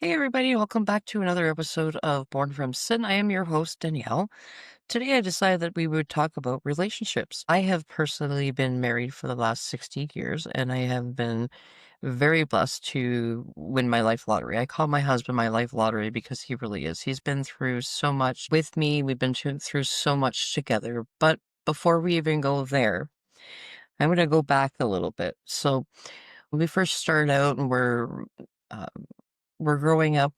Hey everybody, welcome back to another episode of Born from Sin. I am your host, Danielle. Today I decided that we would talk about relationships. I have personally been married for the last 60 years, and I have been very blessed to win my life lottery. I call my husband my life lottery because he really is. He's been through so much with me, we've been through so much together. But before we even go there, I'm going to go back a little bit. So when we first started out and uh, we're growing up,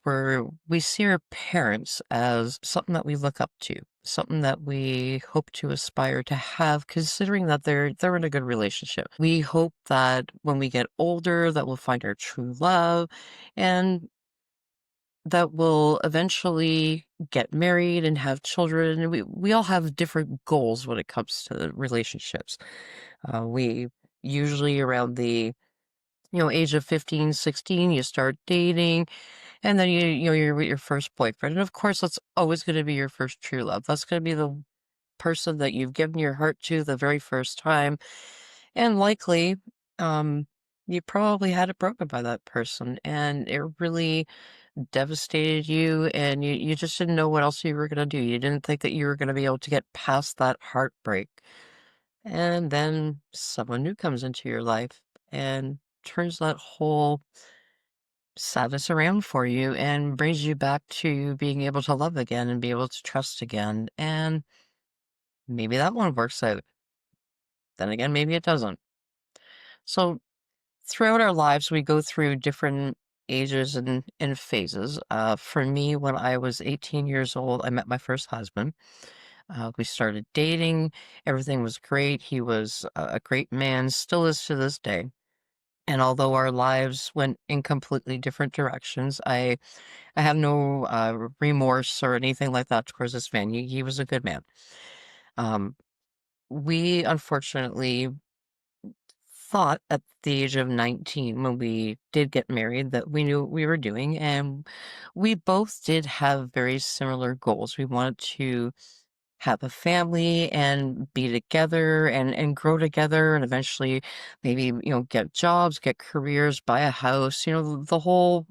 we see our parents as something that we look up to, something that we hope to aspire to have, considering that they're in a good relationship. We hope that when we get older, that we'll find our true love, and that we'll eventually get married and have children. And we all have different goals when it comes to the relationships. We usually around the age of 15, 16, you start dating, and then you're with your first boyfriend, and of course, that's always gonna be your first true love. That's gonna be the person that you've given your heart to the very first time, and likely, um, you probably had it broken by that person, and it really devastated you, and you just didn't know what else you were gonna do. You didn't think that you were gonna be able to get past that heartbreak, and then someone new comes into your life and turns that whole sadness around for you and brings you back to being able to love again and be able to trust again. And maybe that one works out. Then again, maybe it doesn't. So throughout our lives, we go through different ages and phases. For me, when I was 18 years old, I met my first husband. We started dating. Everything was great. He was a great man, still is to this day. And although our lives went in completely different directions, I have no remorse or anything like that towards this man. He was a good man. Um, we unfortunately thought at the age of 19 when we did get married that we knew what we were doing, and we both did have very similar goals. We wanted to have a family and be together and grow together and eventually maybe get jobs, get careers, buy a house, the whole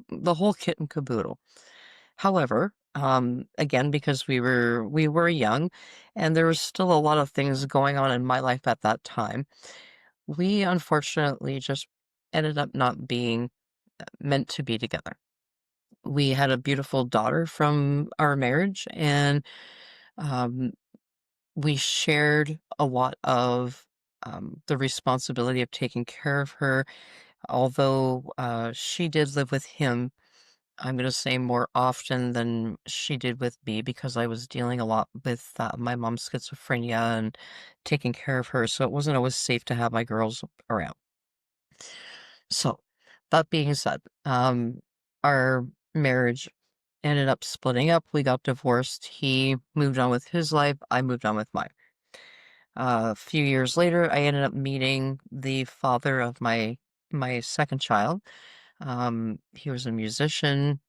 kit and caboodle. However, again, because we were young and there was still a lot of things going on in my life at that time, we unfortunately just ended up not being meant to be together. We had a beautiful daughter from our marriage, and um, we shared a lot of the responsibility of taking care of her. Although she did live with him, I'm gonna say more often than she did with me because I was dealing a lot with my mom's schizophrenia and taking care of her, so it wasn't always safe to have my girls around. So, that being said, our marriage ended up splitting up. We got divorced. He moved on with his life. I moved on with mine. A few years later, I ended up meeting the father of my second child. He was a musician,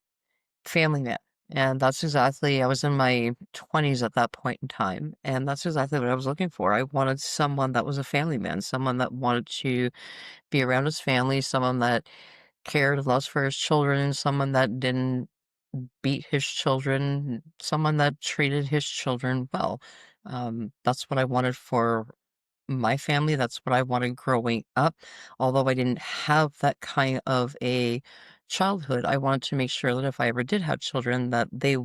family man. And that's exactly, I was in my 20s at that point in time. And that's exactly what I was looking for. I wanted someone that was a family man, someone that wanted to be around his family, someone that cared less for his children, someone that didn't beat his children, someone that treated his children well. That's what I wanted for my family. That's what I wanted growing up. Although I didn't have that kind of a childhood, I wanted to make sure that if I ever did have children, that they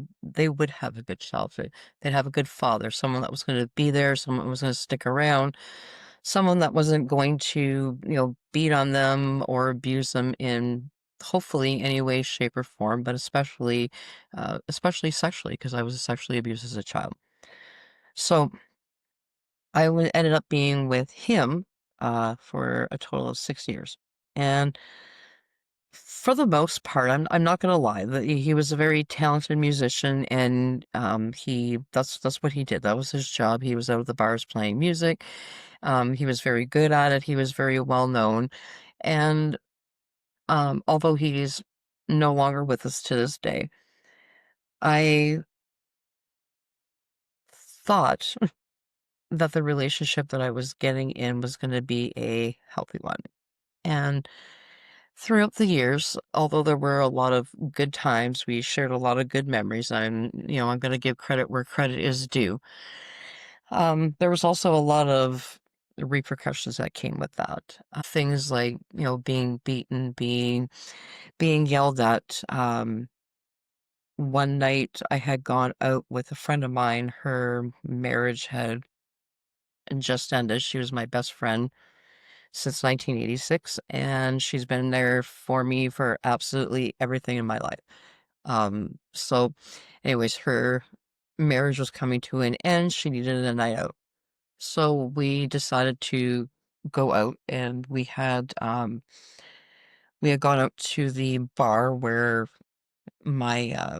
would have a good childhood. They'd have a good father, someone that was going to be there, someone that was going to stick around, someone that wasn't going to, beat on them or abuse them in hopefully any way, shape, or form, but especially sexually, because I was sexually abused as a child. So ended up being with him for a total of 6 years. And for the most part, I'm not gonna lie, that he was a very talented musician, and that's what he did. That was his job. He was out of the bars playing music. He was very good at it. He was very well known. And although he's no longer with us to this day, I thought that the relationship that I was getting in was going to be a healthy one. And Throughout the years, although there were a lot of good times, we shared a lot of good memories. I'm going to give credit where credit is due. There was also a lot of repercussions that came with that. Things like, being beaten, being yelled at. One night I had gone out with a friend of mine. Her marriage had just ended. She was my best friend since 1986, and she's been there for me for absolutely everything in my life. So anyways, her marriage was coming to an end. She needed a night out. So we decided to go out, and we had gone out to the bar where my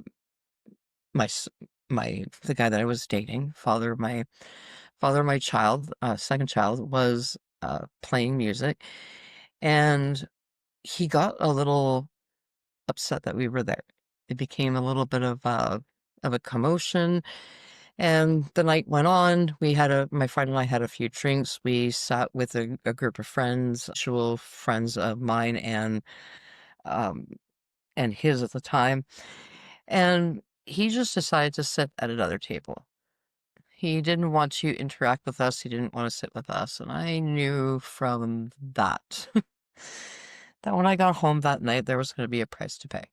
my s- the guy that I was dating, father of my child, second child, was playing music, and he got a little upset that we were there. It became a little bit of a commotion, and the night went on. My friend and I had a few drinks. We sat with a group of friends, actual friends of mine um, and his at the time, and he just decided to sit at another table. He didn't want to interact with us. He didn't want to sit with us, and I knew from that that when I got home that night, there was going to be a price to pay.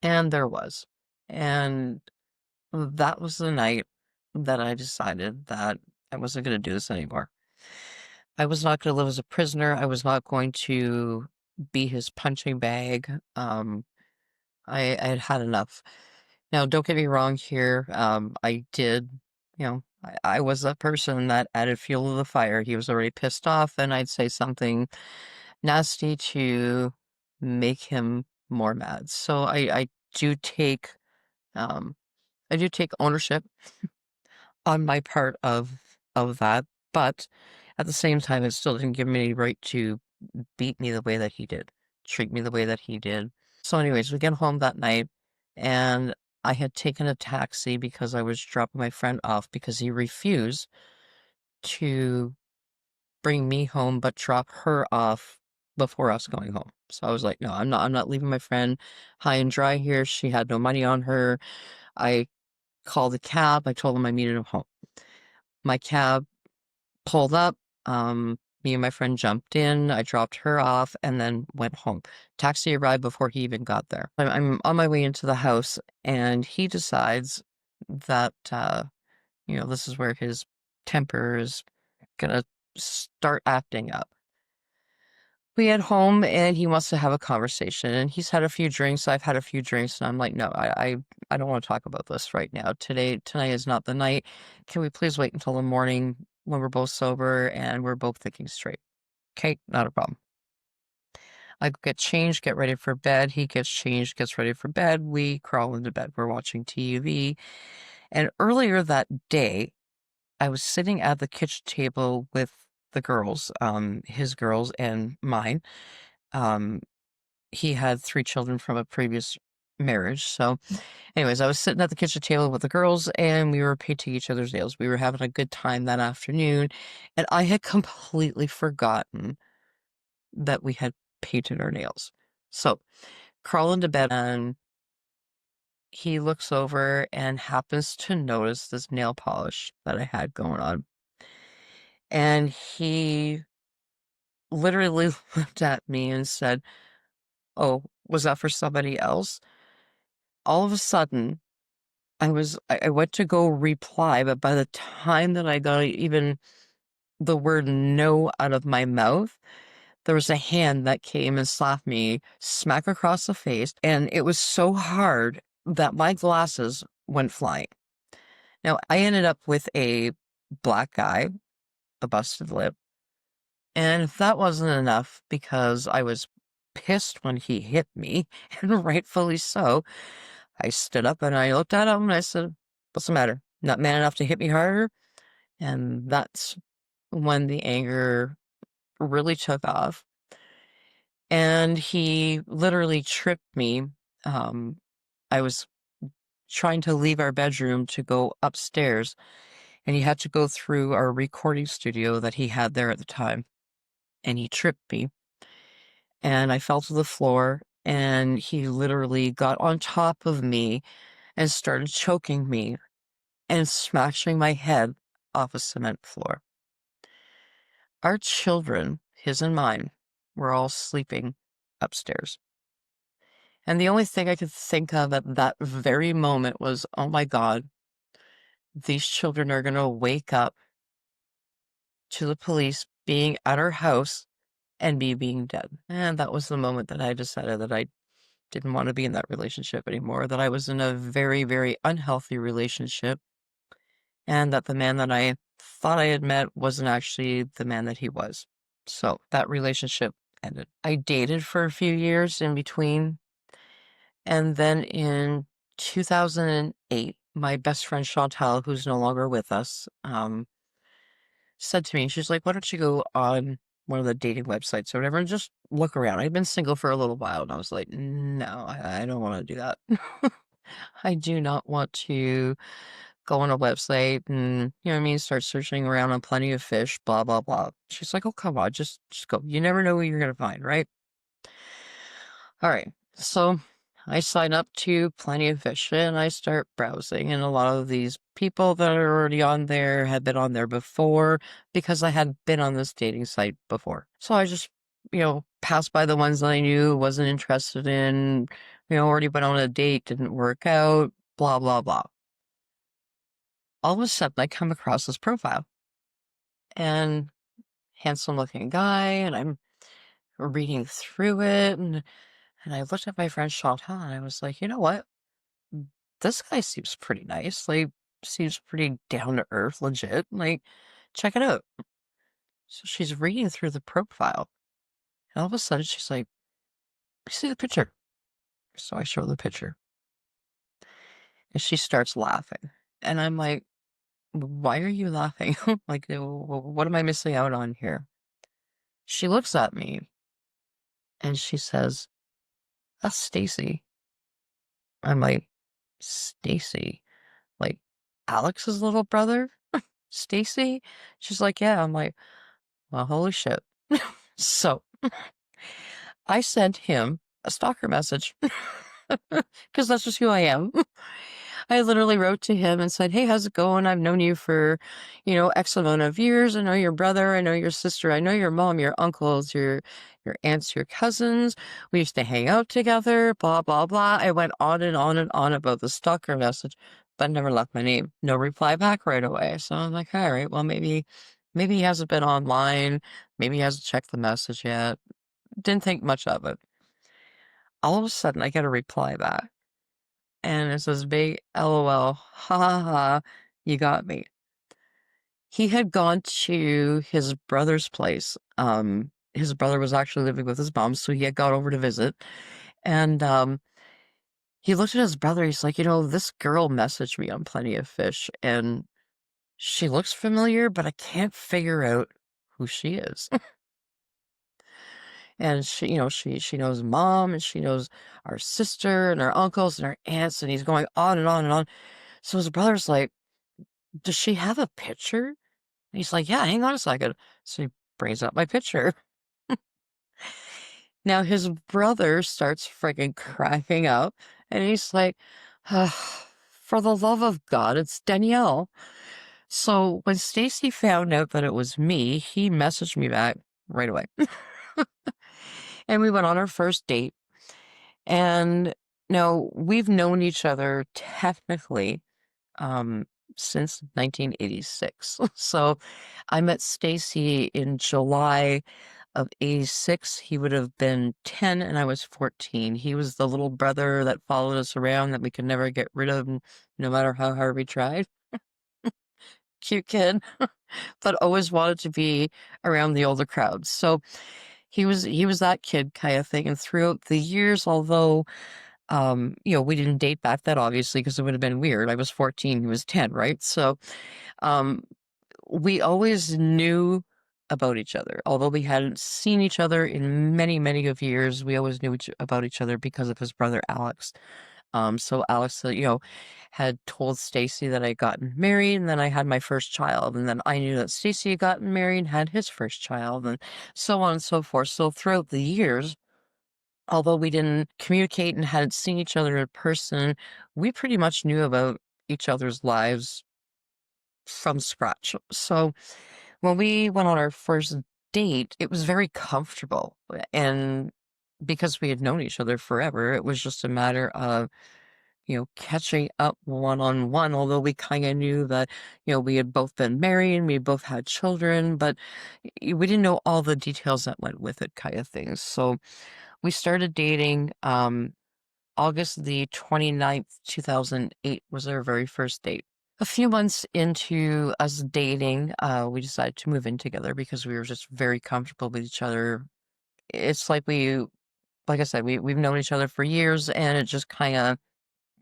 And there was. And that was the night that I decided that I wasn't going to do this anymore. I was not going to live as a prisoner. I was not going to be his punching bag. I had had enough. Now, don't get me wrong here. I did, I was that person that added fuel to the fire. He was already pissed off, and I'd say something nasty to make him more mad. So do take, um, I do take ownership on my part of that, but at the same time, it still didn't give me any right to beat me the way that he did, treat me the way that he did. So, anyways, we get home that night, and I had taken a taxi because I was dropping my friend off because he refused to bring me home, but drop her off before us going home. So I was like, no, I'm not leaving my friend high and dry here. She had no money on her. I called a cab. I told him I needed him home. My cab pulled up. Me and my friend jumped in. I dropped her off and then went home. Taxi arrived before he even got there. I'm on my way into the house, and he decides that, this is where his temper is gonna start acting up. We get home, and he wants to have a conversation, and he's had a few drinks. I've had a few drinks, and I'm like, no, I don't want to talk about this right now. Tonight is not the night. Can we please wait until the morning when we're both sober and we're both thinking straight? Okay, not a problem. I get changed, get ready for bed. He gets changed, gets ready for bed. We crawl into bed. We're watching TV. And earlier that day, I was sitting at the kitchen table with the girls, his girls and mine. Um, he had 3 children from a previous marriage. So, anyways, I was sitting at the kitchen table with the girls, and we were painting each other's nails. We were having a good time that afternoon, and I had completely forgotten that we had painted our nails. So, crawl into bed, and he looks over and happens to notice this nail polish that I had going on. And he literally looked at me and said, "Oh, was that for somebody else?" All of a sudden, I went to go reply, but by the time that I got even the word "no" out of my mouth, there was a hand that came and slapped me smack across the face, and it was so hard that my glasses went flying. Now, I ended up with a black eye, a busted lip, and if that wasn't enough because I was pissed when he hit me, and rightfully so, I stood up and I looked at him and I said, "What's the matter? Not man enough to hit me harder?" And that's when the anger really took off. And he literally tripped me. Um, I was trying to leave our bedroom to go upstairs, and he had to go through our recording studio that he had there at the time. And he tripped me. and I fell to the floor, and he literally got on top of me and started choking me and smashing my head off a cement floor. Our children, his and mine, were all sleeping upstairs. And the only thing I could think of at that very moment was, oh my God, these children are going to wake up to the police being at our house and me being dead. And that was the moment that I decided that I didn't want to be in that relationship anymore, that I was in a very, very unhealthy relationship, and that the man that I thought I had met wasn't actually the man that he was. So that relationship ended. I dated for a few years in between, and then in 2008, my best friend Chantal, who's no longer with us, said to me, she's like, why don't you go on one of the dating websites or whatever and just look around? I'd been single for a little while, and I was like, no, I don't want to do that. I do not want to go on a website and, you know what I mean, start searching around on Plenty of Fish, blah, blah, blah. She's like, oh, come on, just go. You never know what you're going to find, right? All right. So I sign up to Plenty of Fish and I start browsing, and a lot of these people that are already on there had been on there before because I had been on this dating site before. So I just, passed by the ones that I knew, wasn't interested in, already went on a date, didn't work out, blah, blah, blah. All of a sudden I come across this profile, and handsome looking guy, and I'm reading through it, and I looked at my friend Chantal and I was like, you know what? This guy seems pretty nice. Like, seems pretty down to earth, legit. Like, check it out. So she's reading through the profile, and all of a sudden she's like, see the picture. So I show her the picture, and she starts laughing. And I'm like, why are you laughing? Like, what am I missing out on here? She looks at me and she says, that's Stacy. I'm like, Stacy? Like, Alex's little brother? Stacy? She's like, yeah. I'm like, well, holy shit. So I sent him a stalker message because that's just who I am. I literally wrote to him and said, hey, how's it going? I've known you for, X amount of years. I know your brother. I know your sister. I know your mom, your uncles, your aunts, your cousins. We used to hang out together, blah, blah, blah. I went on and on and on about the stalker message, but never left my name. No reply back right away. So I'm like, all right, well, maybe he hasn't been online. Maybe he hasn't checked the message yet. Didn't think much of it. All of a sudden, I get a reply back, and it says, big LOL, ha ha ha, you got me. He had gone to his brother's place. His brother was actually living with his mom, so he had gone over to visit. And he looked at his brother. He's like, this girl messaged me on Plenty of Fish, and she looks familiar, but I can't figure out who she is. And she knows mom, and she knows our sister and our uncles and our aunts, and he's going on and on and on. So his brother's like, does she have a picture? And he's like, yeah, hang on a second. So he brings up my picture. Now his brother starts freaking cracking up, and he's like, for the love of God, it's Danielle. So when Stacy found out that it was me, he messaged me back right away. And we went on our first date. And now we've known each other technically since 1986. So I met Stacy in July of 86. He would have been 10 and I was 14. He was the little brother that followed us around that we could never get rid of, no matter how hard we tried. Cute kid, but always wanted to be around the older crowd. So he was that kid kind of thing. And throughout the years, although we didn't date back then, obviously, because it would have been weird. I was 14, he was 10, right? So um we always knew about each other. Although we hadn't seen each other in many, many of years, we always knew about each other because of his brother Alex. So Alex, had told Stacy that I'd gotten married, and then I had my first child, and then I knew that Stacy had gotten married and had his first child, and so on and so forth. So throughout the years, Although we didn't communicate and hadn't seen each other in person, we pretty much knew about each other's lives from scratch. So when we went on our first date, it was very comfortable. And because we had known each other forever, it was just a matter of, catching up one on one. Although we kind of knew that, we had both been married and we both had children, but we didn't know all the details that went with it, kind of things. So we started dating. August the 29th, 2008 was our very first date. A few months into us dating, we decided to move in together because we were just very comfortable with each other. It's like I said, we've known each other for years and it just kind of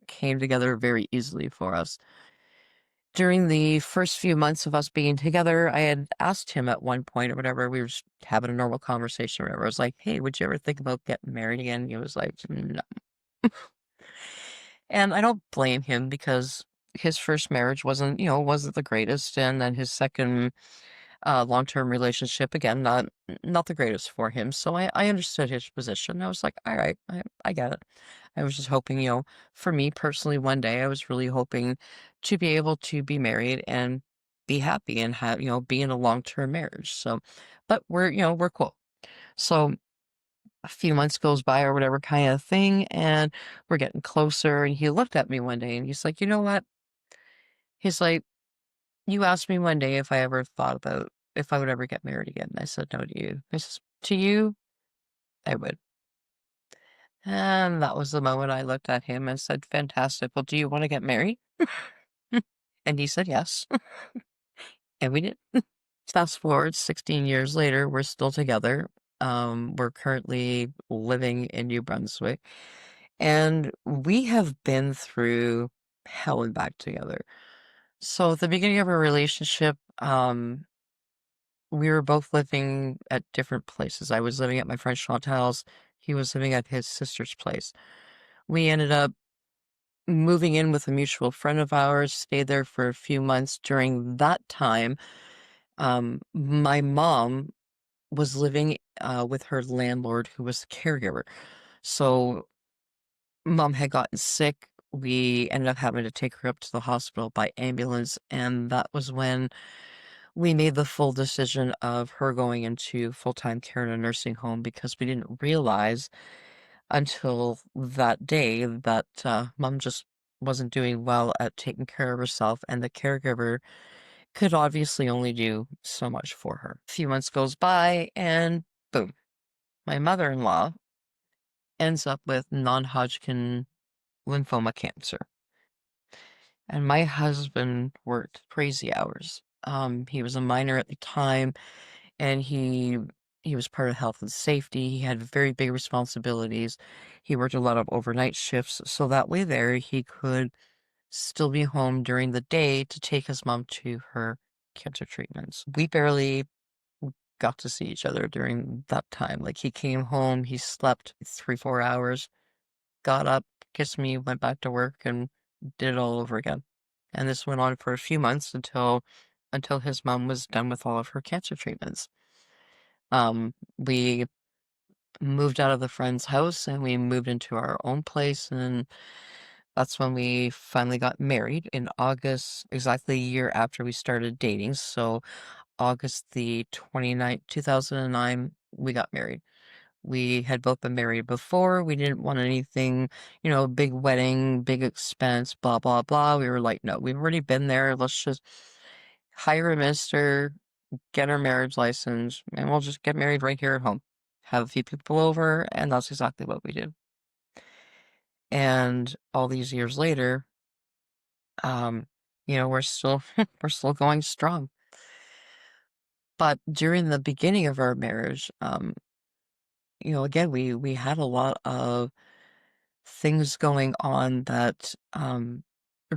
came together very easily for us. During the first few months of us being together, I had asked him at one point or whatever, we were just having a normal conversation or whatever. I was like, hey, would you ever think about getting married again? He was like, no. And I don't blame him because his first marriage wasn't the greatest, and then his second long-term relationship, again, not the greatest for him. So I understood his position. I was like, all right, I get it. I was just hoping, for me personally, one day I was really hoping to be able to be married and be happy and have, be in a long-term marriage. So, but we're cool. So a few months goes by or whatever kind of thing, and we're getting closer. And he looked at me one day and he's like, you know what? He's like, you asked me one day if I ever thought about if I would ever get married again. I said no to you. He says, to you, I would. And that was the moment I looked at him and said, fantastic. Well, do you want to get married? And he said yes. And we did. Fast forward 16 years later, we're still together. We're currently living in New Brunswick. And we have been through hell and back together. So at the beginning of our relationship, we were both living at different places. I was living at my friend Chantal's. He was living at his sister's place. We ended up moving in with a mutual friend of ours, stayed there for a few months. During that time, my mom was living with her landlord, who was the caregiver. So mom had gotten sick. We ended up having to take her up to the hospital by ambulance, and that was when we made the full decision of her going into full-time care in a nursing home because we didn't realize until that day that mom just wasn't doing well at taking care of herself, and the caregiver could obviously only do so much for her. A few months goes by, and boom, my mother-in-law ends up with non-Hodgkin lymphoma cancer. And my husband worked crazy hours. He was a minor at the time, and he was part of health and safety. He had very big responsibilities. He worked a lot of overnight shifts, so that way there he could still be home during the day to take his mom to her cancer treatments. We barely got to see each other during that time. Like, he came home, he slept 3, 4 hours, got up, kissed me, went back to work, and did it all over again. And this went on for a few months until his mom was done with all of her cancer treatments. We moved out of the friend's house and we moved into our own place, and that's when we finally got married in August, exactly a year after we started dating. So August the 29th, 2009, we got married. We had both been married before. We didn't want anything, big wedding, big expense, blah, blah, blah. We were like, no, we've already been there. Let's just hire a minister, get our marriage license, and we'll just get married right here at home. Have a few people over, and that's exactly what we did. And all these years later, um, we're still we're still going strong. But during the beginning of our marriage, again, we had a lot of things going on that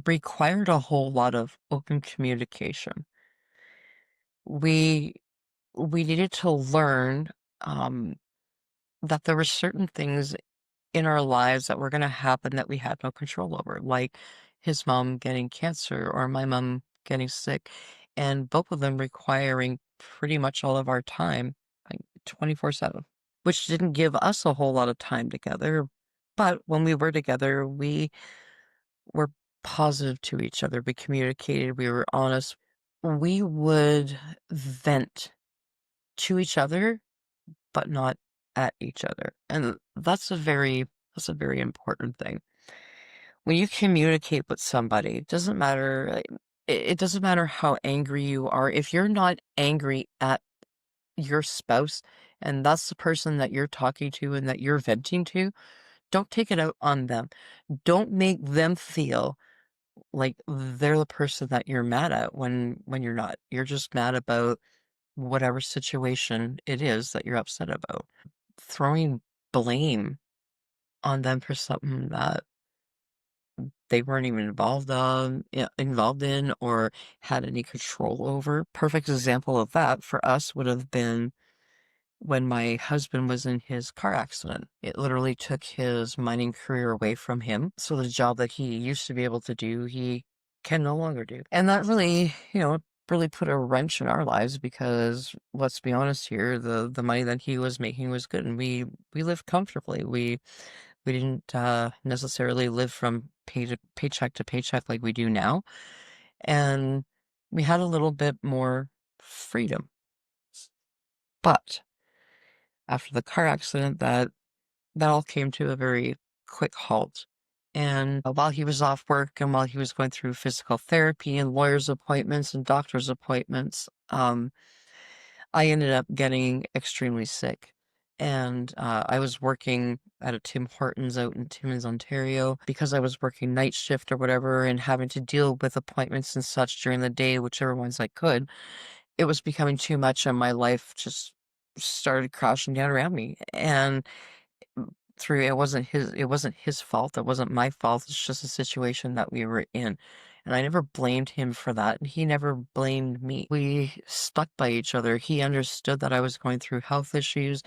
required a whole lot of open communication. We we needed to learn um, that there were certain things in our lives that were going to happen that we had no control over, like his mom getting cancer or my mom getting sick, and both of them requiring pretty much all of our time, like 24/7. which didn't give us a whole lot of time together. But when we were together, we were positive to each other. We communicated, we were honest. We would vent to each other, but not at each other. And that's a very important thing. When you communicate with somebody, it doesn't matter, it doesn't matter how angry you are. If you're not angry at your spouse and that's the person that you're talking to and that you're venting to, don't take it out on them. Don't make them feel like they're the person that you're mad at when you're not. You're just mad about whatever situation it is that you're upset about. Throwing blame on them for something that they weren't even involved in or had any control over. Perfect example of that for us would have been when my husband was in his car accident. It literally took his mining career away from him. So the job that he used to be able to do, he can no longer do. And that really, really put a wrench in our lives because let's be honest here, the money that he was making was good and we lived comfortably. We didn't necessarily live from paycheck to paycheck like we do now. And we had a little bit more freedom. But after the car accident, that all came to a very quick halt. And while he was off work and while he was going through physical therapy and lawyer's appointments and doctor's appointments, I ended up getting extremely sick. And I was working at a Tim Hortons out in Timmins, Ontario, because I was working night shift or whatever and having to deal with appointments and such during the day, whichever ones I could. It was becoming too much and my life just started crashing down around me. And through it wasn't his fault, it wasn't my fault, it's just a situation that we were in. And I never blamed him for that, and he never blamed me. We stuck by each other. He understood that I was going through health issues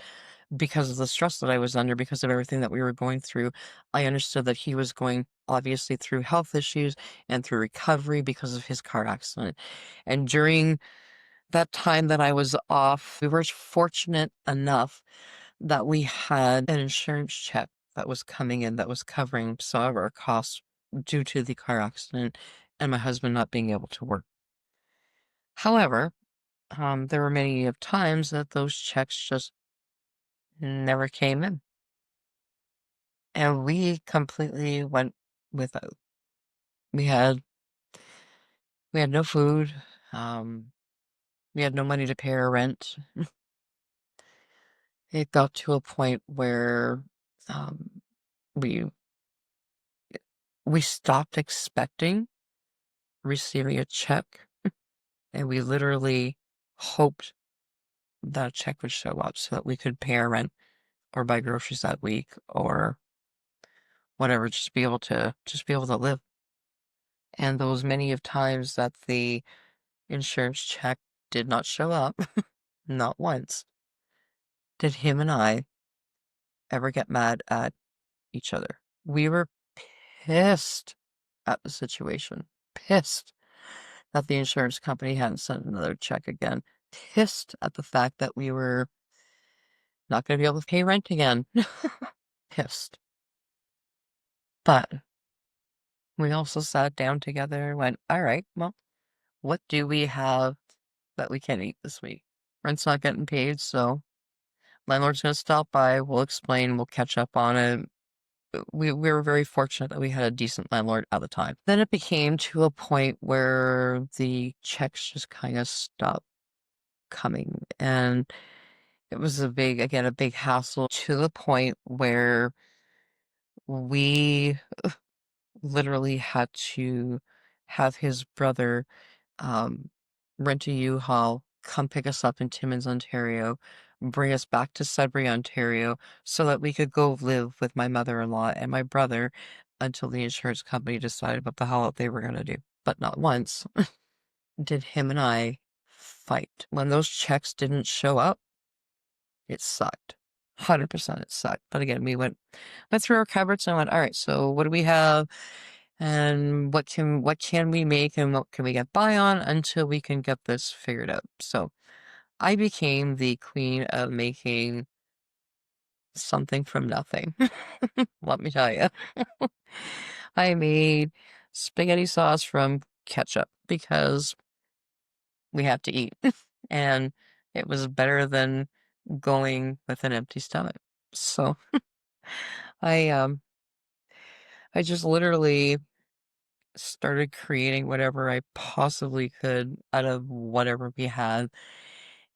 because of the stress that I was under, because of everything that we were going through. I understood that he was going obviously through health issues and through recovery because of his car accident. And during that time that I was off, we were fortunate enough that we had an insurance check that was coming in that was covering some of our costs due to the car accident and my husband not being able to work. However, there were many of times that those checks just never came in. And we completely went without. We had we had no food. Um, we had no money to pay our rent. It got to a point where um, we we stopped expecting receiving a check, and we literally hoped that a check would show up so that we could pay our rent or buy groceries that week or whatever, just be able to live. And those many of times that the insurance check did not show up, not once, did him and I ever get mad at each other. We were pissed at the situation, pissed that the insurance company hadn't sent another check again, pissed at the fact that we were not going to be able to pay rent again. Pissed. But we also sat down together and went, all right, well, what do we have that we can eat this week? Rent's not getting paid, so landlord's going to stop by. We'll explain. We'll catch up on it. We were very fortunate that we had a decent landlord at the time. Then it became to a point where the checks just kind of stopped coming. And it was again, a big hassle to the point where we literally had to have his brother um, rent a U-Haul, come pick us up in Timmins, Ontario, bring us back to Sudbury, Ontario, so that we could go live with my mother-in-law and my brother until the insurance company decided what the hell they were going to do. But not once did him and I fight. When those checks didn't show up, it sucked. 100% it sucked. But again, we went through our cupboards and went, all right, so what do we have? And what can we make and what can we get by on until we can get this figured out? So I became the queen of making something from nothing. Let me tell you. I made spaghetti sauce from ketchup because we have to eat. And it was better than going with an empty stomach. So I um I just literally started creating whatever I possibly could out of whatever we had.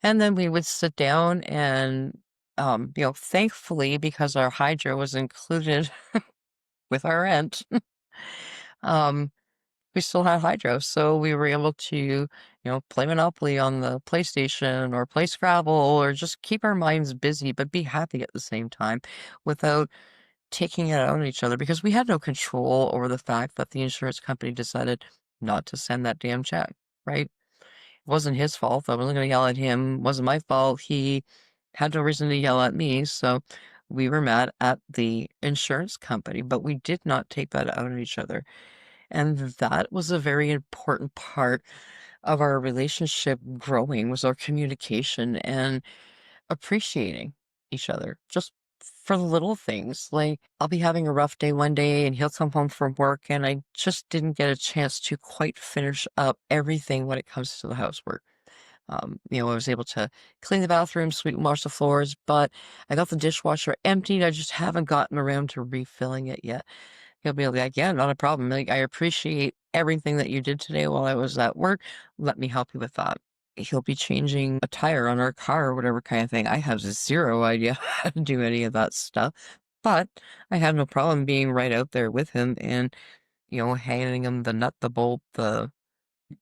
And then we would sit down and thankfully because our hydro was included with our rent, um we still had hydro, so we were able to, play Monopoly on the PlayStation or play Scrabble or just keep our minds busy but be happy at the same time without taking it out on each other because we had no control over the fact that the insurance company decided not to send that damn check, right? It wasn't his fault. I wasn't going to yell at him. It wasn't my fault. He had no reason to yell at me, so we were mad at the insurance company, but we did not take that out on each other. And that was a very important part of our relationship growing was our communication and appreciating each other just for the little things. Like I'll be having a rough day one day and he'll come home from work and I just didn't get a chance to quite finish up everything when it comes to the housework. I was able to clean the bathroom, sweep and wash the floors, but I got the dishwasher emptied. I just haven't gotten around to refilling it yet. He'll be like, "Yeah, not a problem. Like, I appreciate everything that you did today while I was at work. Let me help you with that." He'll be changing a tire on our car or whatever kind of thing. I have zero idea how to do any of that stuff, but I have no problem being right out there with him and, handing him the nut, the bolt,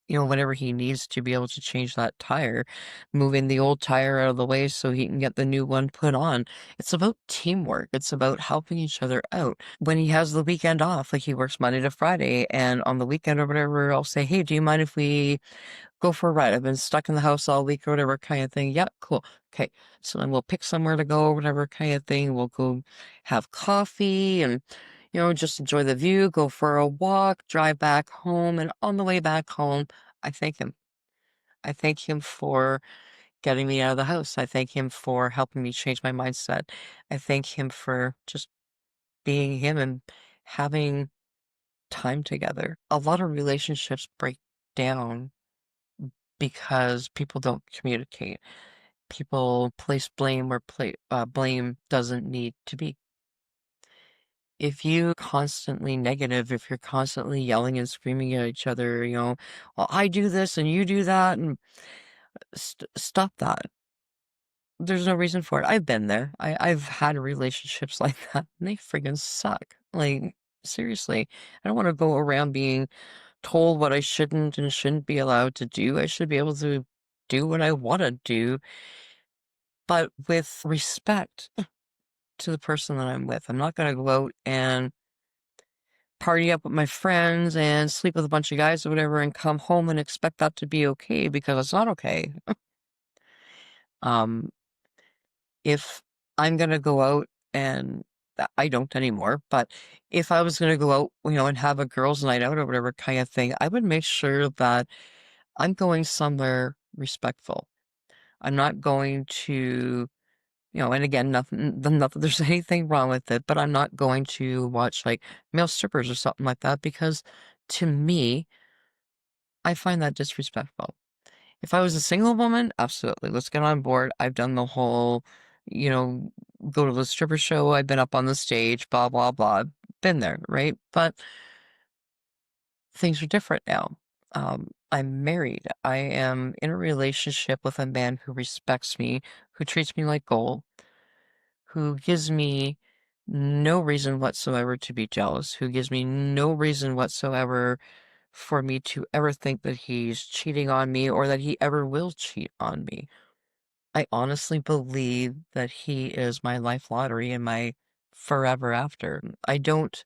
whatever he needs to be able to change that tire, moving the old tire out of the way so he can get the new one put on. It's about teamwork. It's about helping each other out. When he has the weekend off, like he works Monday to Friday, and on the weekend or whatever, I'll say, "Hey, do you mind if we go for a ride? I've been stuck in the house all week or whatever kind of thing." "Yeah, cool. Okay." So then we'll pick somewhere to go or whatever kind of thing. We'll go have coffee and just enjoy the view, go for a walk, drive back home. And on the way back home, I thank him. I thank him for getting me out of the house. I thank him for helping me change my mindset. I thank him for just being him and having time together. A lot of relationships break down because people don't communicate. People place blame where blame doesn't need to be. If you constantly negative, if you're constantly yelling and screaming at each other, "Well, I do this and you do that," and stop that. There's no reason for it. I've been there. I've had relationships like that, and they friggin' suck. Like, seriously, I don't want to go around being told what I shouldn't and shouldn't be allowed to do. I should be able to do what I want to do, but with respect to the person that I'm with. I'm not going to go out and party up with my friends and sleep with a bunch of guys or whatever and come home and expect that to be okay because it's not okay. Um, if I'm gonna go out and I don't anymore, but if I was gonna go out, and have a girls' night out or whatever kind of thing, I would make sure that I'm going somewhere respectful. I'm not going to, and again, not that there's anything wrong with it, but I'm not going to watch like male strippers or something like that because to me, I find that disrespectful. If I was a single woman, absolutely, let's get on board. I've done the whole, you know, go to the stripper show, I've been up on the stage, blah, blah, blah. Been there, right? But things are different now. I'm married. I am in a relationship with a man who respects me, who treats me like gold, who gives me no reason whatsoever to be jealous, who gives me no reason whatsoever for me to ever think that he's cheating on me or that he ever will cheat on me. I honestly believe that he is my life lottery and my forever after. I don't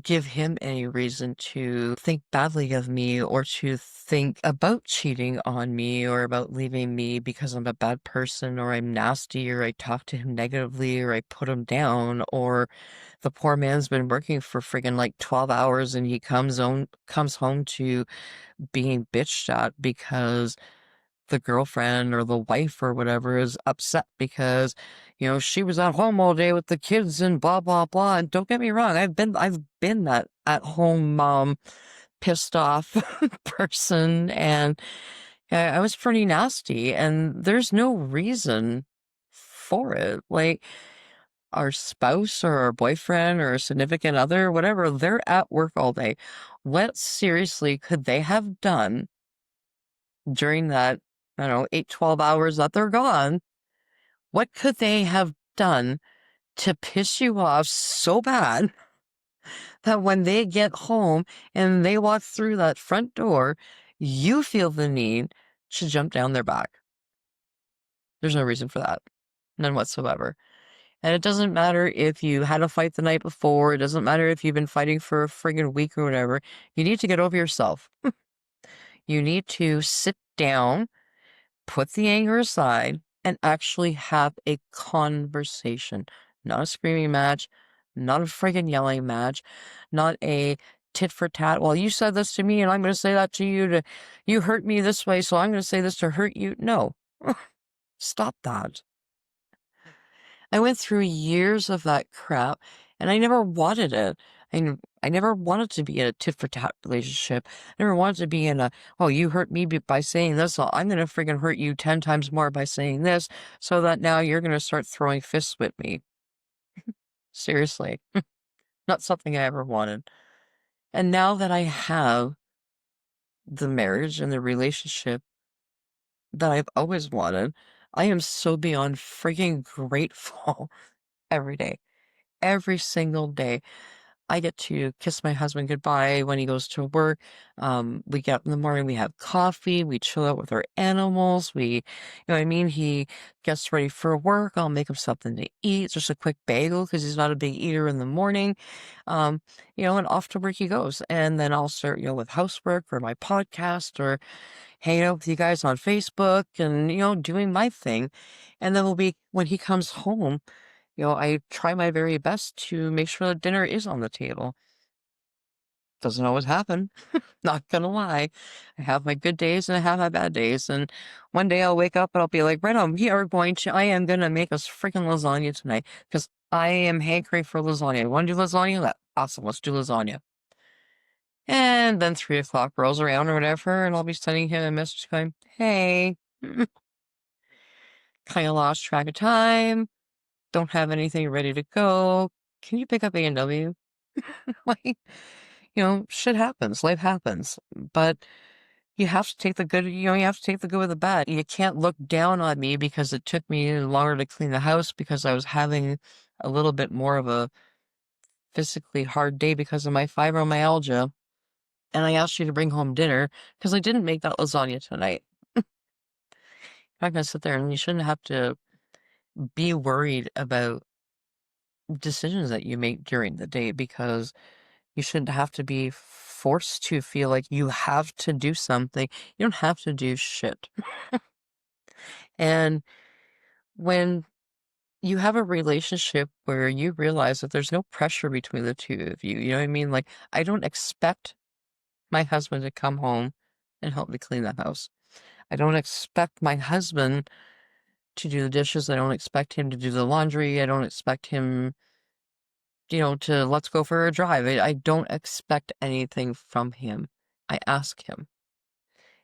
give him any reason to think badly of me or to think about cheating on me or about leaving me because I'm a bad person or I'm nasty or I talk to him negatively or I put him down or the poor man's been working for friggin' like 12 hours and he comes home to being bitched at because the girlfriend or the wife or whatever is upset because, she was at home all day with the kids and blah blah blah. And don't get me wrong, I've been that at home mom, pissed off person, and I was pretty nasty, and there's no reason for it. Like, our spouse or our boyfriend or a significant other, whatever, they're at work all day. What seriously could they have done during that, I don't know, 8, 12 hours that they're gone? What could they have done to piss you off so bad that when they get home and they walk through that front door, you feel the need to jump down their back? There's no reason for that. None whatsoever. And it doesn't matter if you had a fight the night before. It doesn't matter if you've been fighting for a friggin' week or whatever. You need to get over yourself. You need to sit down, put the anger aside, and actually have a conversation. Not a screaming match, not a friggin' yelling match, not a tit for tat. Well, you said this to me and I'm going to say that to you. You hurt me this way, so I'm going to say this to hurt you. No. Stop that. I went through years of that crap, and I never wanted it. I never wanted to be in a tit for tat relationship. I never wanted to be in a, oh, you hurt me by saying this, so I'm going to freaking hurt you 10 times more by saying this, so that now you're going to start throwing fists with me. Seriously. Not something I ever wanted. And now that I have the marriage and the relationship that I've always wanted, I am so beyond freaking grateful every day. Every single day. I get to kiss my husband goodbye when he goes to work. We get up in the morning, we have coffee, we chill out with our animals. He gets ready for work. I'll make him something to eat, just a quick bagel because he's not a big eater in the morning. And off to work he goes. And then I'll start, with housework or my podcast or hanging out with you guys on Facebook and, doing my thing. And then when he comes home, I try my very best to make sure that dinner is on the table. Doesn't always happen, not gonna lie. I have my good days and I have my bad days, and one day I'll wake up and I'll be like, "Right on, I am gonna make us freaking lasagna tonight because I am hankering for lasagna. You wanna do lasagna? Awesome, let's do lasagna." And then 3 o'clock rolls around or whatever, and I'll be sending him a message going, "Hey, kinda lost track of time. Don't have anything ready to go. Can you pick up A&W?" Like, shit happens, life happens. But you have to take the good, you have to take the good with the bad. You can't look down on me because it took me longer to clean the house because I was having a little bit more of a physically hard day because of my fibromyalgia. And I asked you to bring home dinner because I didn't make that lasagna tonight. I'm not going to sit there, and you shouldn't have to be worried about decisions that you make during the day because you shouldn't have to be forced to feel like you have to do something. You don't have to do shit. And when you have a relationship where you realize that there's no pressure between the two of you, you know what I mean? Like, I don't expect my husband to come home and help me clean the house. I don't expect my husband to do the dishes. I don't expect him to do the laundry. I don't expect him, to let's go for a drive. I don't expect anything from him. I ask him.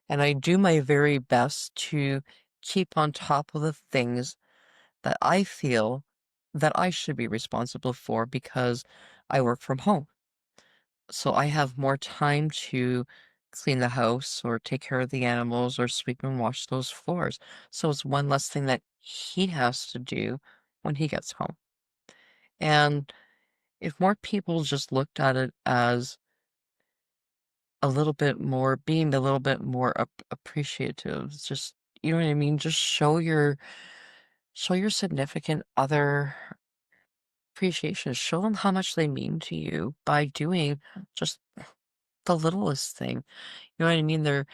And I do my very best to keep on top of the things that I feel that I should be responsible for because I work from home. So I have more time to clean the house or take care of the animals or sweep and wash those floors. So it's one less thing that he has to do when he gets home. And if more people just looked at it as being a little bit more appreciative, it's just, you know what I mean? Just show your significant other appreciation. Show them how much they mean to you by doing just the littlest thing. You know what I mean?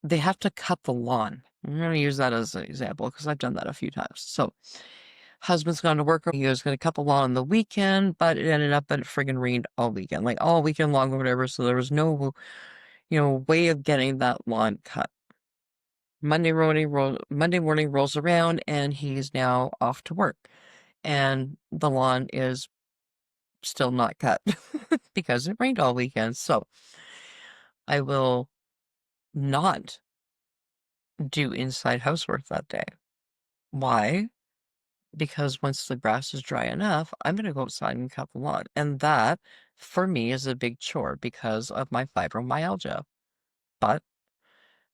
They have to cut the lawn. I'm going to use that as an example because I've done that a few times. So, husband's gone to work. He was going to cut the lawn on the weekend, but it ended up that it friggin' rained all weekend, like all weekend long or whatever. So there was no, way of getting that lawn cut. Monday morning rolls around and he's now off to work, and the lawn is still not cut because it rained all weekend. So I will not do inside housework that day. Why? Because once the grass is dry enough, I'm going to go outside and cut the lawn. And that, for me, is a big chore because of my fibromyalgia. But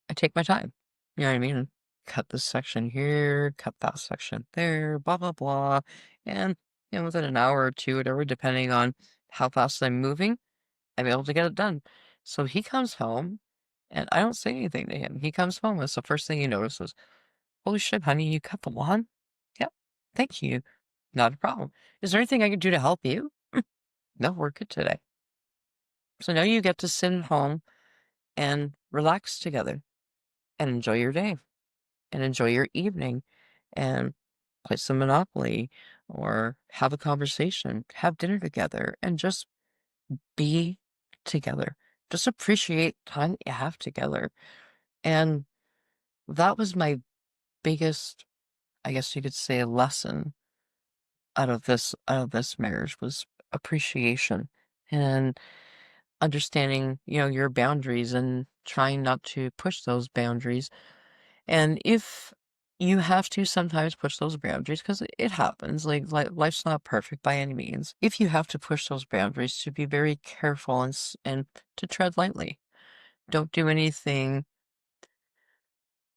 I take my time. You know what I mean? Cut this section here, cut that section there, blah, blah, blah. And, within an hour or two, whatever, depending on how fast I'm moving, I'm able to get it done. So he comes home, and I don't say anything to him. He comes home, and it's the first thing he notices. Holy shit, honey, you cut the lawn? Yep. Thank you. Not a problem. Is there anything I can do to help you? No, we're good today. So now you get to sit at home and relax together and enjoy your day and enjoy your evening and play some Monopoly or have a conversation, have dinner together, and just be together. Just appreciate time that you have together. And that was my biggest, I guess you could say, lesson out of this marriage was appreciation and understanding, your boundaries and trying not to push those boundaries. And if you have to sometimes push those boundaries, because it happens, like life's not perfect by any means. If you have to push those boundaries, to be very careful and to tread lightly. Don't do anything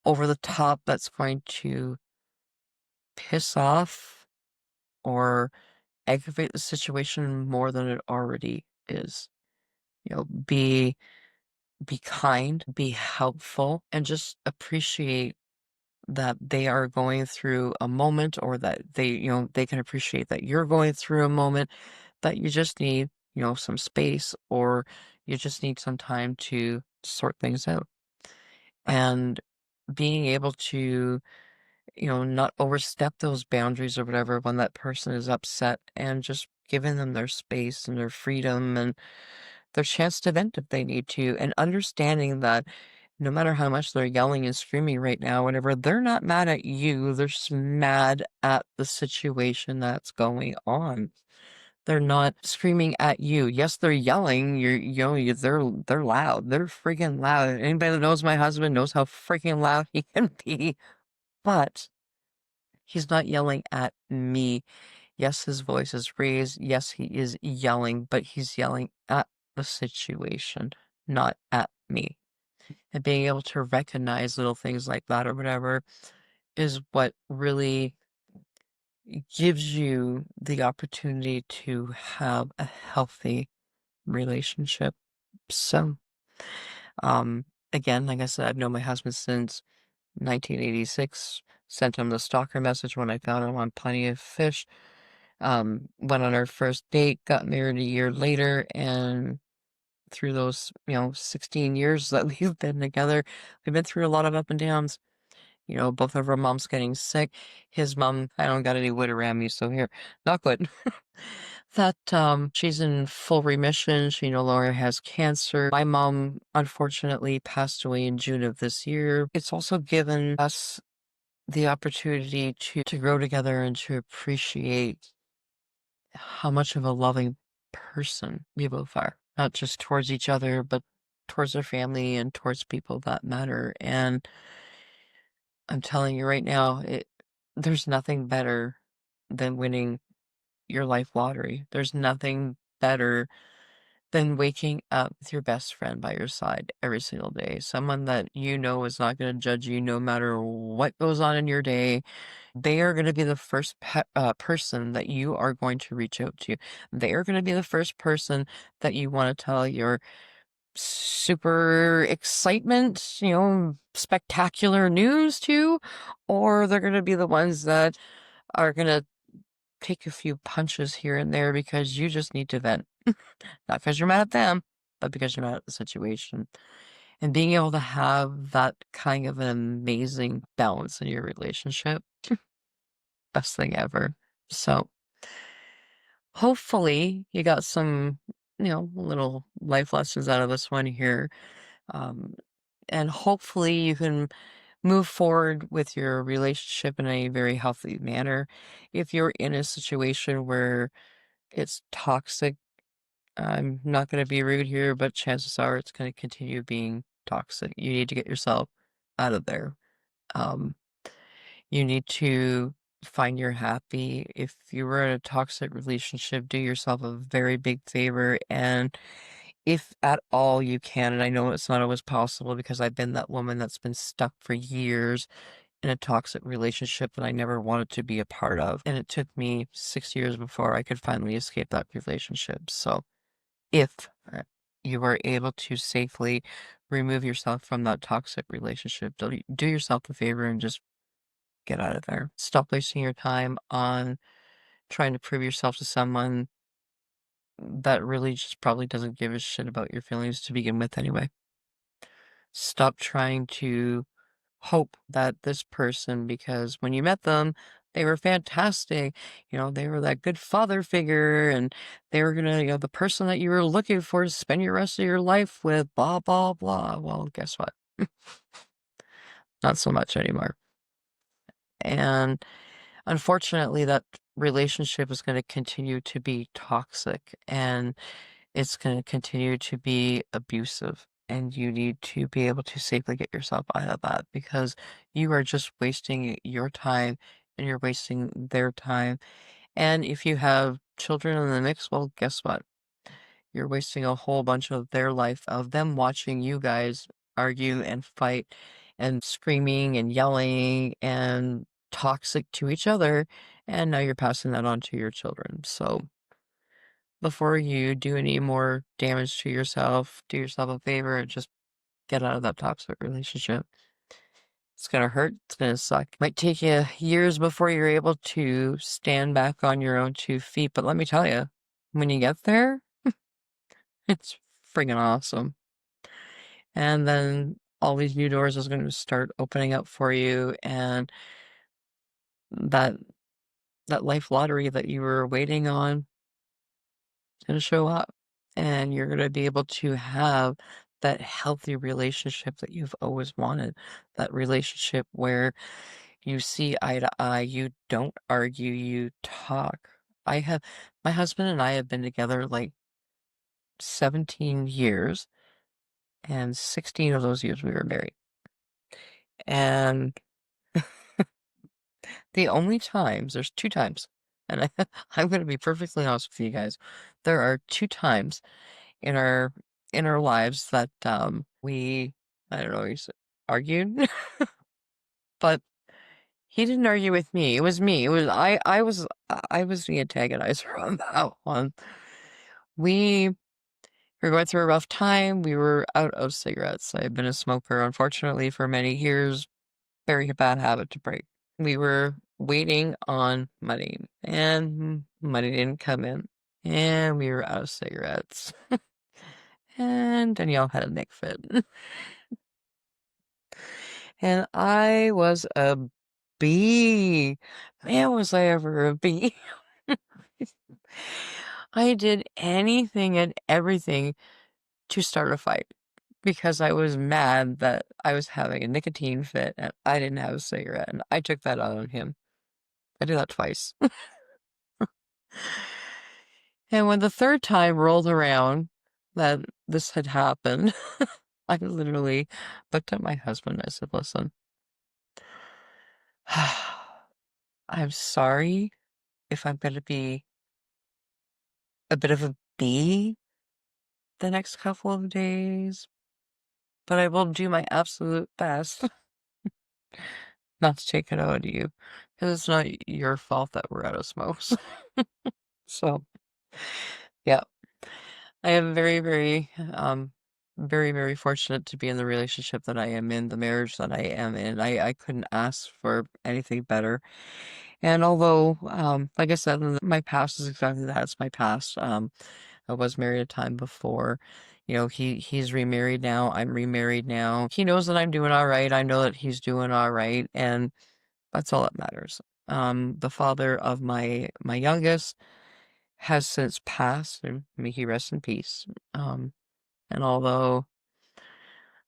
over the top that's going to piss off or aggravate the situation more than it already is. Be kind, be helpful, and just appreciate that they are going through a moment, or that they can appreciate that you're going through a moment, that you just need, some space, or you just need some time to sort things out. And being able to, not overstep those boundaries or whatever when that person is upset, and just giving them their space and their freedom and their chance to vent if they need to, and understanding that no matter how much they're yelling and screaming right now, whatever, they're not mad at you. They're just mad at the situation that's going on. They're not screaming at you. Yes, they're yelling. They're loud. They're freaking loud. Anybody that knows my husband knows how freaking loud he can be. But he's not yelling at me. Yes, his voice is raised. Yes, he is yelling, but he's yelling at the situation, not at me. And being able to recognize little things like that or whatever is what really gives you the opportunity to have a healthy relationship. So, again, like I said, I've known my husband since 1986. Sent him the stalker message when I found him on Plenty of Fish. Went on our first date, got married a year later, and through those, 16 years that we've been together, we've been through a lot of up and downs. Both of our moms getting sick. His mom, I don't got any wood around me, so here, not good. That, she's in full remission. She no longer has cancer. My mom, unfortunately, passed away in June of this year. It's also given us the opportunity to grow together and to appreciate how much of a loving person we both are, not just towards each other, but towards our family and towards people that matter. And I'm telling you right now, there's nothing better than winning your life lottery. There's nothing better than waking up with your best friend by your side every single day. Someone that is not going to judge you no matter what goes on in your day. They are going to be the first person that you are going to reach out to. They are going to be the first person that you want to tell your super excitement, spectacular news to, or they're going to be the ones that are going to take a few punches here and there because you just need to vent. Not because you're mad at them, but because you're mad at the situation. And being able to have that kind of an amazing balance in your relationship, best thing ever. So hopefully you got some, little life lessons out of this one here. Um, and hopefully you can move forward with your relationship in a very healthy manner. If you're in a situation where it's toxic, I'm not going to be rude here, but chances are it's going to continue being toxic. You need to get yourself out of there. Um, you need to find your happy. If you were in a toxic relationship, do yourself a very big favor. And if at all you can, and I know it's not always possible because I've been that woman that's been stuck for years in a toxic relationship that I never wanted to be a part of. And it took me 6 years before I could finally escape that relationship. So if you are able to safely remove yourself from that toxic relationship, do yourself a favor and just get out of there. Stop wasting your time on trying to prove yourself to someone that really just probably doesn't give a shit about your feelings to begin with anyway. Stop trying to hope that this person, because when you met them, they were fantastic. They were that good father figure and they were gonna, the person that you were looking for to spend your rest of your life with, blah, blah, blah. Well, guess what? Not so much anymore. And unfortunately, that relationship is going to continue to be toxic and it's going to continue to be abusive. And you need to be able to safely get yourself out of that because you are just wasting your time and you're wasting their time. And if you have children in the mix, well, guess what? You're wasting a whole bunch of their life, of them watching you guys argue and fight and screaming and yelling and toxic to each other. And now you're passing that on to your children. So before you do any more damage to yourself, do yourself a favor and just get out of that toxic relationship. It's gonna hurt. It's gonna suck. Might take you years before you're able to stand back on your own 2 feet. But let me tell you, when you get there, it's friggin' awesome. And then all these new doors is going to start opening up for you, and that that life lottery that you were waiting on is going to show up, and you're going to be able to have that healthy relationship that you've always wanted. That relationship where you see eye to eye, you don't argue, you talk. My husband and I have been together like 17 years, and 16 of those years we were married. And the only times there's 2 times, and I'm gonna be perfectly honest with you guys. There are 2 times in our lives that, we, I don't know, argued, but he didn't argue with me. It was me. It was I was the antagonizer on that one. We were going through a rough time. We were out of cigarettes. I had been a smoker, unfortunately, for many years. Very bad habit to break. We were waiting on money, and money didn't come in, and we were out of cigarettes. And Danielle had a neck fit. And I was a bee. Man, was I ever a bee. I did anything and everything to start a fight because I was mad that I was having a nicotine fit and I didn't have a cigarette, and I took that out on him. I did that twice. And when the third time rolled around that this had happened, I literally looked at my husband. I said, "Listen, I'm sorry if I'm going to be a bit of a bee the next couple of days, but I will do my absolute best not to take it out on you because it's not your fault that we're out of smokes." So, yeah. I am very, very, very, very fortunate to be in the relationship that I am in, the marriage that I am in. I couldn't ask for anything better. And although, like I said, my past is exactly that. It's my past. I was married a time before. He's remarried now. I'm remarried now. He knows that I'm doing all right. I know that he's doing all right, and that's all that matters. The father of my youngest has since passed, and may he rest in peace. And although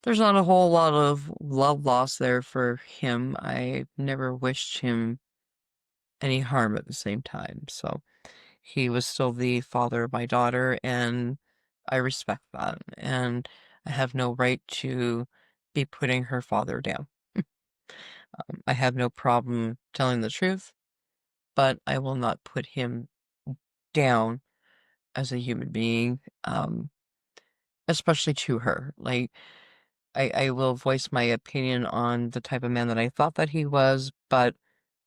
there's not a whole lot of love lost there for him. I never wished him any harm at the same time. So he was still the father of my daughter, and I respect that. And I have no right to be putting her father down. I have no problem telling the truth, but I will not put him down as a human being, especially to her. Like, I will voice my opinion on the type of man that I thought that he was, but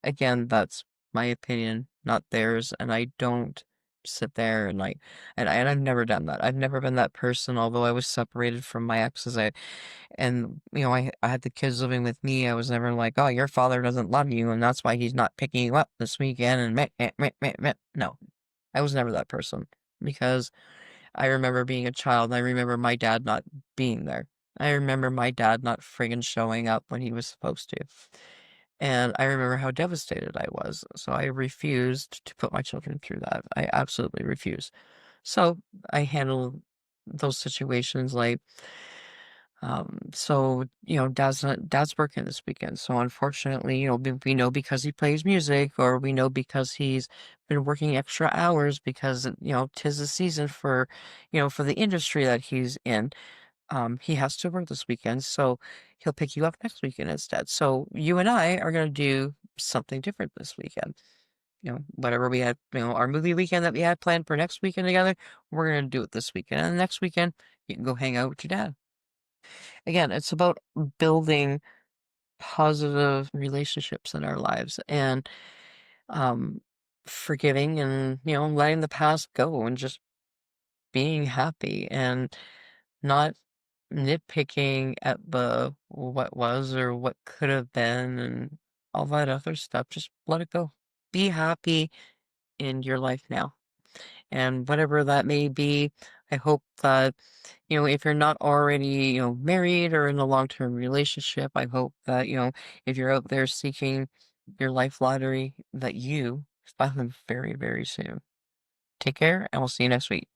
again, that's my opinion, not theirs, and I don't sit there and like, and I've never done that. I've never been that person, although I was separated from my exes. And I had the kids living with me. I was never like, oh, your father doesn't love you, and that's why he's not picking you up this weekend. And meh, meh, meh, meh, meh. No, I was never that person because I remember being a child. And I remember my dad not being there. I remember my dad not friggin' showing up when he was supposed to. And I remember how devastated I was. So I refused to put my children through that. I absolutely refuse. So I handle those situations like, dad's working this weekend. So unfortunately, we know because he plays music, or we know because he's been working extra hours because, 'tis the season for the industry that he's in. He has to work this weekend, so he'll pick you up next weekend instead. So you and I are gonna do something different this weekend. Whatever we had, our movie weekend that we had planned for next weekend together, we're gonna do it this weekend. And the next weekend, you can go hang out with your dad. Again, it's about building positive relationships in our lives and um forgiving and, letting the past go and just being happy and not nitpicking at the what was or what could have been and all that other stuff. Just let it go. Be happy in your life now. And whatever that may be, I hope that, if you're not already, married or in a long-term relationship, I hope that, if you're out there seeking your life lottery, that you find them very, very soon. Take care, and we'll see you next week.